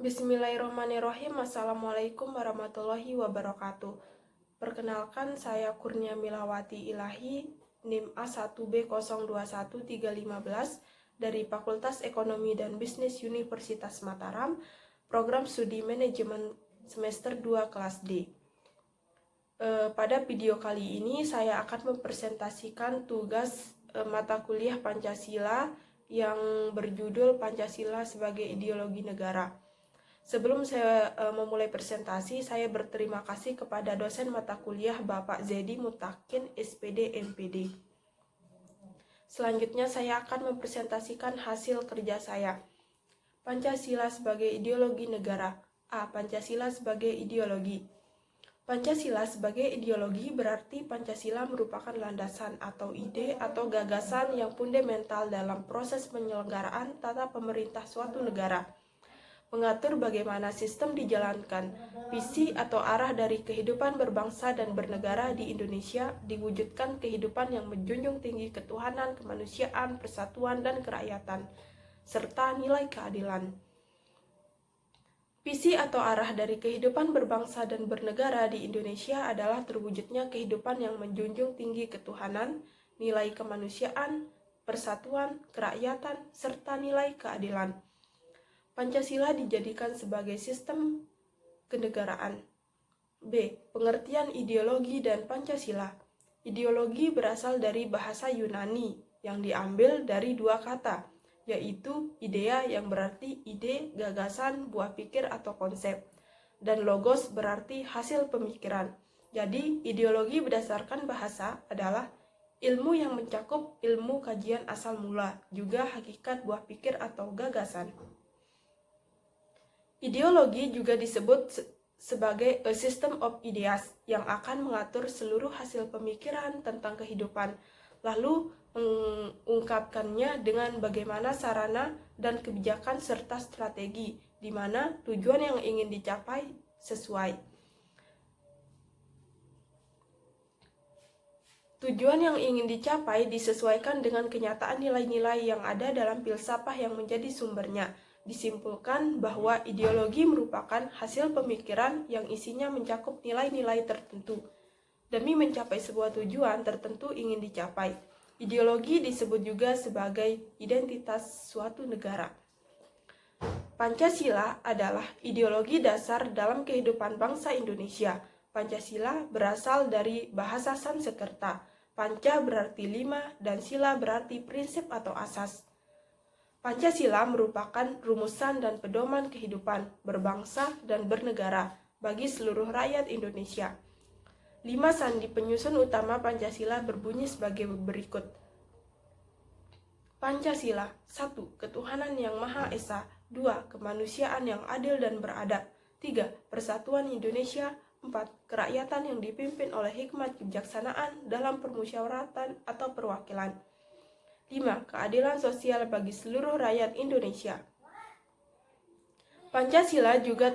Bismillahirrahmanirrahim. Assalamualaikum warahmatullahi wabarakatuh. Perkenalkan, saya Kurnia Milawati Ilahi, NIM A1B021315 dari Fakultas Ekonomi dan Bisnis Universitas Mataram, Program Studi Manajemen Semester 2 Kelas D. Pada video kali ini saya akan mempresentasikan tugas mata kuliah Pancasila yang berjudul Pancasila sebagai Ideologi Negara. Sebelum saya memulai presentasi, saya berterima kasih kepada dosen mata kuliah Bapak Zedi Mutakin, SPD, MPD. Selanjutnya saya akan mempresentasikan hasil kerja saya. Pancasila sebagai ideologi negara. A. Pancasila sebagai ideologi. Pancasila sebagai ideologi berarti Pancasila merupakan landasan atau ide atau gagasan yang fundamental dalam proses penyelenggaraan tata pemerintah suatu negara. Mengatur bagaimana sistem dijalankan, visi atau arah dari kehidupan berbangsa dan bernegara di Indonesia diwujudkan kehidupan yang menjunjung tinggi ketuhanan, kemanusiaan, persatuan, dan kerakyatan, serta nilai keadilan. Visi atau arah dari kehidupan berbangsa dan bernegara di Indonesia adalah terwujudnya kehidupan yang menjunjung tinggi ketuhanan, nilai kemanusiaan, persatuan, kerakyatan, serta nilai keadilan. Pancasila dijadikan sebagai sistem kenegaraan. B. Pengertian ideologi dan Pancasila. Ideologi berasal dari bahasa Yunani yang diambil dari dua kata, yaitu idea yang berarti ide, gagasan, buah pikir atau konsep, dan logos berarti hasil pemikiran. Jadi, ideologi berdasarkan bahasa adalah ilmu yang mencakup ilmu kajian asal mula, juga hakikat buah pikir atau gagasan. Ideologi juga disebut sebagai a system of ideas yang akan mengatur seluruh hasil pemikiran tentang kehidupan, lalu mengungkapkannya dengan bagaimana sarana dan kebijakan serta strategi, di mana tujuan yang ingin dicapai sesuai. Tujuan yang ingin dicapai disesuaikan dengan kenyataan nilai-nilai yang ada dalam filsafah yang menjadi sumbernya. Disimpulkan bahwa ideologi merupakan hasil pemikiran yang isinya mencakup nilai-nilai tertentu. Demi mencapai sebuah tujuan tertentu ingin dicapai. Ideologi disebut juga sebagai identitas suatu negara. Pancasila adalah ideologi dasar dalam kehidupan bangsa Indonesia. Pancasila berasal dari bahasa Sanskerta. Panca berarti 5 dan sila berarti prinsip atau asas. Pancasila merupakan rumusan dan pedoman kehidupan berbangsa dan bernegara bagi seluruh rakyat Indonesia. 5 sandi penyusun utama Pancasila berbunyi sebagai berikut. Pancasila. 1. Ketuhanan yang Maha Esa. 2. Kemanusiaan yang adil dan beradab. 3. Persatuan Indonesia. 4. Kerakyatan yang dipimpin oleh hikmat kebijaksanaan dalam permusyawaratan atau perwakilan. 5. Keadilan sosial bagi seluruh rakyat Indonesia. Pancasila juga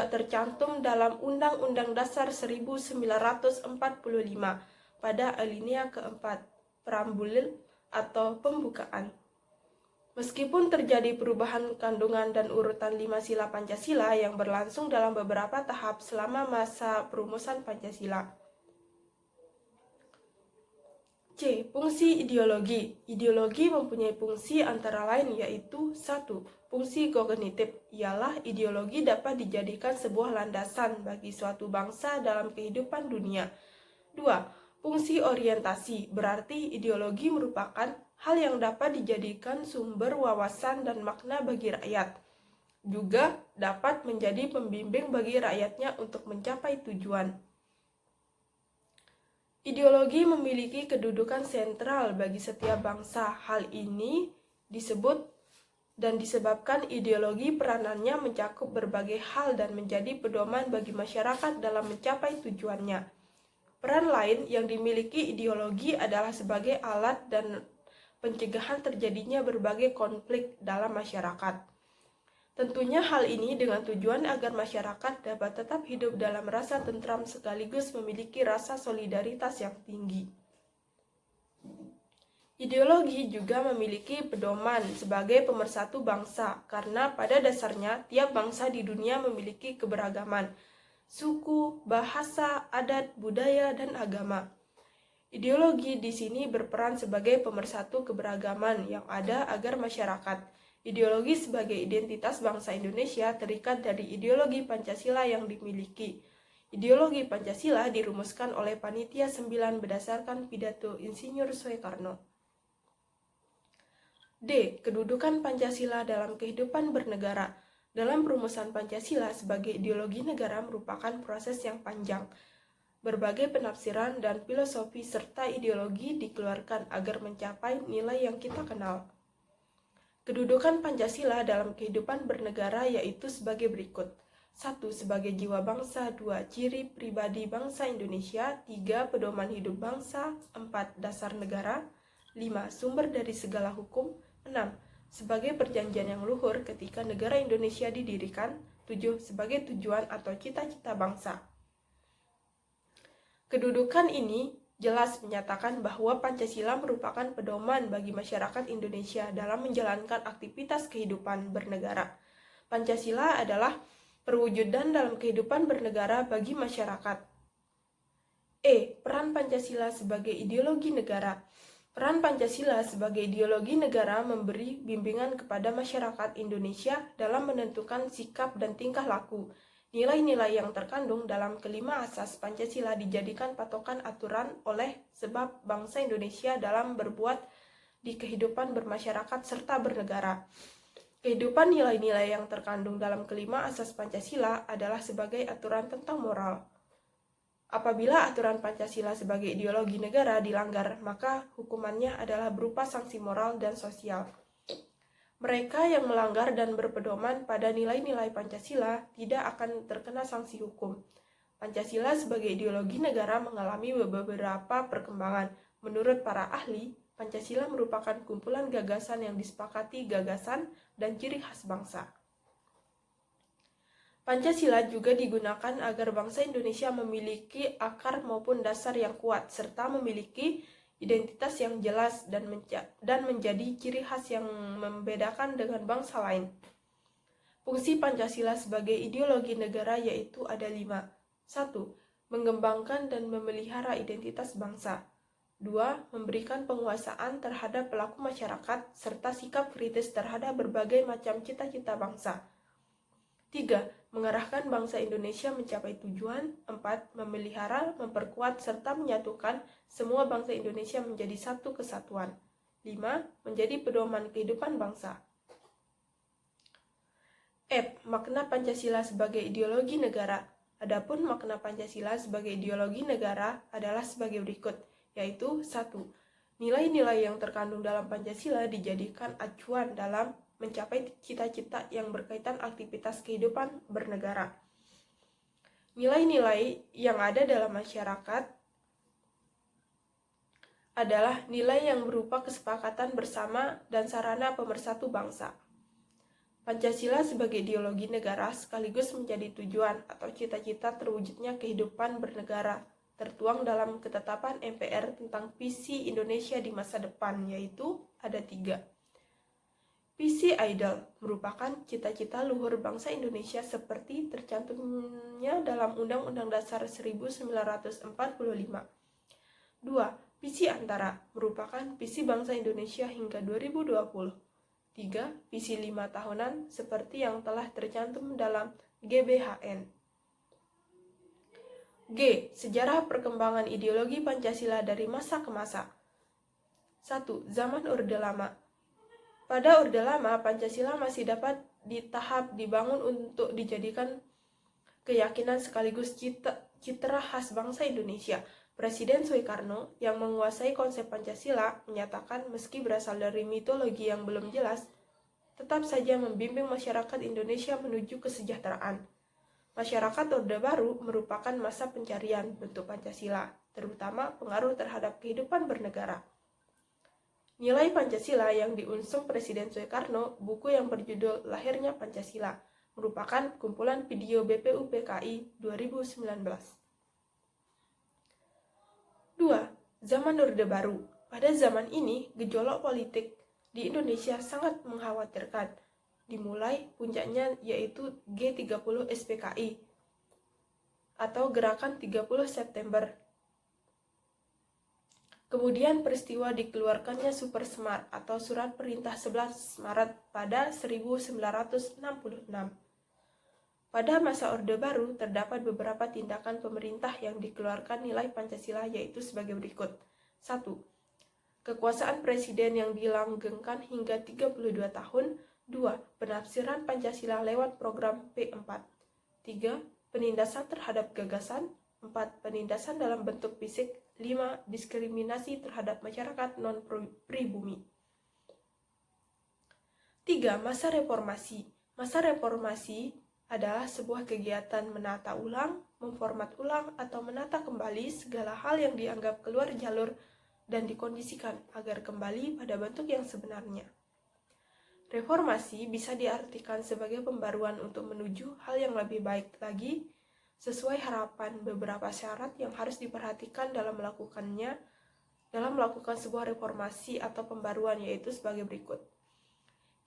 tercantum dalam Undang-Undang Dasar 1945 pada alinea keempat, preambul atau pembukaan. Meskipun terjadi perubahan kandungan dan urutan 5 sila Pancasila yang berlangsung dalam beberapa tahap selama masa perumusan Pancasila. C. Fungsi ideologi. Ideologi mempunyai fungsi antara lain yaitu 1. Fungsi kognitif, ialah ideologi dapat dijadikan sebuah landasan bagi suatu bangsa dalam kehidupan dunia. 2. Fungsi orientasi, berarti ideologi merupakan hal yang dapat dijadikan sumber wawasan dan makna bagi rakyat. Juga dapat menjadi pembimbing bagi rakyatnya untuk mencapai tujuan. Ideologi memiliki kedudukan sentral bagi setiap bangsa. Hal ini disebabkan ideologi peranannya mencakup berbagai hal dan menjadi pedoman bagi masyarakat dalam mencapai tujuannya. Peran lain yang dimiliki ideologi adalah sebagai alat dan pencegahan terjadinya berbagai konflik dalam masyarakat. Tentunya hal ini dengan tujuan agar masyarakat dapat tetap hidup dalam rasa tentram sekaligus memiliki rasa solidaritas yang tinggi. Ideologi juga memiliki pedoman sebagai pemersatu bangsa, karena pada dasarnya tiap bangsa di dunia memiliki keberagaman, suku, bahasa, adat, budaya, dan agama. Ideologi di sini berperan sebagai pemersatu keberagaman yang ada agar masyarakat. Ideologi sebagai identitas bangsa Indonesia terikat dari ideologi Pancasila yang dimiliki. Ideologi Pancasila dirumuskan oleh Panitia 9 berdasarkan pidato Insinyur Soekarno. D. Kedudukan Pancasila dalam kehidupan bernegara. Dalam perumusan Pancasila sebagai ideologi negara merupakan proses yang panjang. Berbagai penafsiran dan filosofi serta ideologi dikeluarkan agar mencapai nilai yang kita kenal. Kedudukan Pancasila dalam kehidupan bernegara yaitu sebagai berikut. 1. Sebagai jiwa bangsa. 2. Ciri pribadi bangsa Indonesia. 3. Pedoman hidup bangsa. 4. Dasar negara. 5. Sumber dari segala hukum. 6. Sebagai perjanjian yang luhur ketika negara Indonesia didirikan. 7. Sebagai tujuan atau cita-cita bangsa. Kedudukan ini jelas menyatakan bahwa Pancasila merupakan pedoman bagi masyarakat Indonesia dalam menjalankan aktivitas kehidupan bernegara. Pancasila adalah perwujudan dalam kehidupan bernegara bagi masyarakat. E. Peran Pancasila sebagai ideologi negara. Peran Pancasila sebagai ideologi negara memberi bimbingan kepada masyarakat Indonesia dalam menentukan sikap dan tingkah laku. Nilai-nilai yang terkandung dalam kelima asas Pancasila dijadikan patokan aturan oleh sebab bangsa Indonesia dalam berbuat di kehidupan bermasyarakat serta bernegara. Kehidupan nilai-nilai yang terkandung dalam kelima asas Pancasila adalah sebagai aturan tentang moral. Apabila aturan Pancasila sebagai ideologi negara dilanggar, maka hukumannya adalah berupa sanksi moral dan sosial. Mereka yang melanggar dan berpedoman pada nilai-nilai Pancasila tidak akan terkena sanksi hukum. Pancasila sebagai ideologi negara mengalami beberapa perkembangan. Menurut para ahli, Pancasila merupakan kumpulan gagasan yang disepakati gagasan dan ciri khas bangsa. Pancasila juga digunakan agar bangsa Indonesia memiliki akar maupun dasar yang kuat, serta memiliki identitas yang jelas dan menjadi ciri khas yang membedakan dengan bangsa lain. Fungsi Pancasila sebagai ideologi negara yaitu ada 5. 1. Mengembangkan dan memelihara identitas bangsa. 2. Memberikan penguasaan terhadap pelaku masyarakat, serta sikap kritis terhadap berbagai macam cita-cita bangsa. 3. Mengarahkan bangsa Indonesia mencapai tujuan. 4. Memelihara, memperkuat, serta menyatukan semua bangsa Indonesia menjadi satu kesatuan. 5. Menjadi pedoman kehidupan bangsa. F. Makna Pancasila sebagai ideologi negara. Adapun makna Pancasila sebagai ideologi negara adalah sebagai berikut, yaitu 1. Nilai-nilai yang terkandung dalam Pancasila dijadikan acuan dalam mencapai cita-cita yang berkaitan aktivitas kehidupan bernegara. Nilai-nilai yang ada dalam masyarakat adalah nilai yang berupa kesepakatan bersama dan sarana pemersatu bangsa. Pancasila sebagai ideologi negara sekaligus menjadi tujuan atau cita-cita terwujudnya kehidupan bernegara, tertuang dalam ketetapan MPR tentang visi Indonesia di masa depan, yaitu ada 3. Visi Ideal merupakan cita-cita luhur bangsa Indonesia seperti tercantumnya dalam Undang-Undang Dasar 1945. 2. Visi Antara merupakan visi bangsa Indonesia hingga 2020. 3. Visi 5 tahunan seperti yang telah tercantum dalam GBHN. G. Sejarah perkembangan ideologi Pancasila dari masa ke masa. 1. Zaman Orde Lama. Pada Orde Lama, Pancasila masih dapat tahap dibangun untuk dijadikan keyakinan sekaligus citra khas bangsa Indonesia. Presiden Soekarno yang menguasai konsep Pancasila menyatakan meski berasal dari mitologi yang belum jelas, tetap saja membimbing masyarakat Indonesia menuju kesejahteraan. Masyarakat Orde Baru merupakan masa pencarian bentuk Pancasila, terutama pengaruh terhadap kehidupan bernegara. Nilai Pancasila yang diusung Presiden Soekarno, buku yang berjudul Lahirnya Pancasila, merupakan kumpulan video BPUPKI 2019. 2. Zaman Orde Baru. Pada zaman ini, gejolak politik di Indonesia sangat mengkhawatirkan. Dimulai puncaknya yaitu G30 SPKI atau Gerakan 30 September. Kemudian peristiwa dikeluarkannya Super Smart atau Surat Perintah 11 Maret pada 1966. Pada masa Orde Baru, terdapat beberapa tindakan pemerintah yang dikeluarkan nilai Pancasila yaitu sebagai berikut. 1. Kekuasaan presiden yang dilanggengkan hingga 32 tahun. 2. Penafsiran Pancasila lewat program P4. 3. Penindasan terhadap gagasan. 4. Penindasan dalam bentuk fisik. 5. Diskriminasi terhadap masyarakat non-pribumi. 3. Masa reformasi. Masa reformasi adalah sebuah kegiatan menata ulang, memformat ulang, atau menata kembali segala hal yang dianggap keluar jalur dan dikondisikan agar kembali pada bentuk yang sebenarnya. Reformasi bisa diartikan sebagai pembaruan untuk menuju hal yang lebih baik lagi, sesuai harapan. Beberapa syarat yang harus diperhatikan dalam melakukan sebuah reformasi atau pembaruan yaitu sebagai berikut.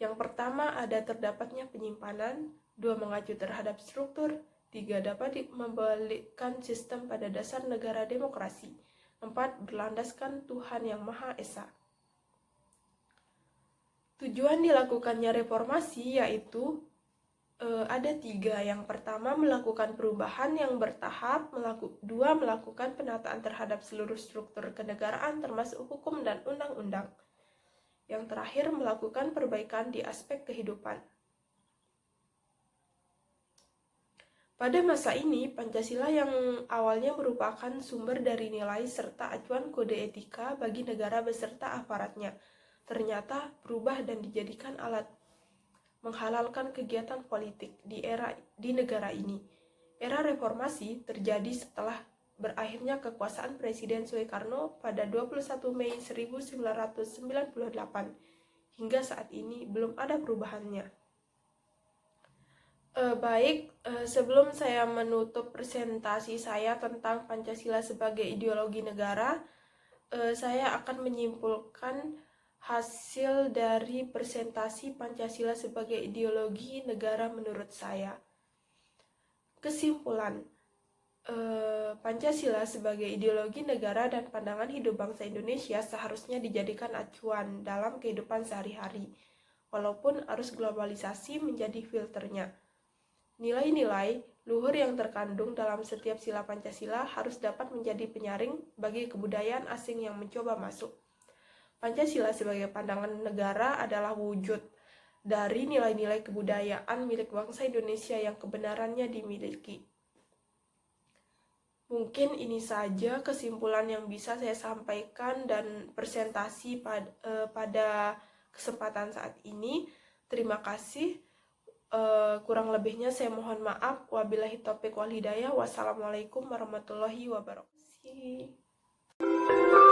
Yang pertama, ada terdapatnya penyimpanan. 2. Mengacu terhadap struktur. 3. Dapat membalikkan sistem pada dasar negara demokrasi. 4. Berlandaskan Tuhan Yang Maha Esa. Tujuan dilakukannya reformasi yaitu ada 3. Yang pertama, melakukan perubahan yang bertahap. 2. Melakukan penataan terhadap seluruh struktur kenegaraan termasuk hukum dan undang-undang. Yang terakhir, melakukan perbaikan di aspek kehidupan. Pada masa ini, Pancasila yang awalnya merupakan sumber dari nilai serta acuan kode etika bagi negara beserta aparatnya, ternyata berubah dan dijadikan alat menghalalkan kegiatan politik di negara ini. Era reformasi terjadi setelah berakhirnya kekuasaan Presiden Soekarno pada 21 Mei 1998. Hingga saat ini belum ada perubahannya. Sebelum saya menutup presentasi saya tentang Pancasila sebagai ideologi negara, saya akan menyimpulkan hasil dari presentasi Pancasila sebagai ideologi negara menurut saya. Kesimpulan, Pancasila sebagai ideologi negara dan pandangan hidup bangsa Indonesia seharusnya dijadikan acuan dalam kehidupan sehari-hari, walaupun arus globalisasi menjadi filternya. Nilai-nilai luhur yang terkandung dalam setiap sila Pancasila harus dapat menjadi penyaring bagi kebudayaan asing yang mencoba masuk. Pancasila sebagai pandangan negara adalah wujud dari nilai-nilai kebudayaan milik bangsa Indonesia yang kebenarannya dimiliki. Mungkin ini saja kesimpulan yang bisa saya sampaikan dan presentasi pada kesempatan saat ini. Terima kasih. Kurang lebihnya saya mohon maaf. Wabillahi taufiq wal hidayah. Wassalamualaikum warahmatullahi wabarakatuh.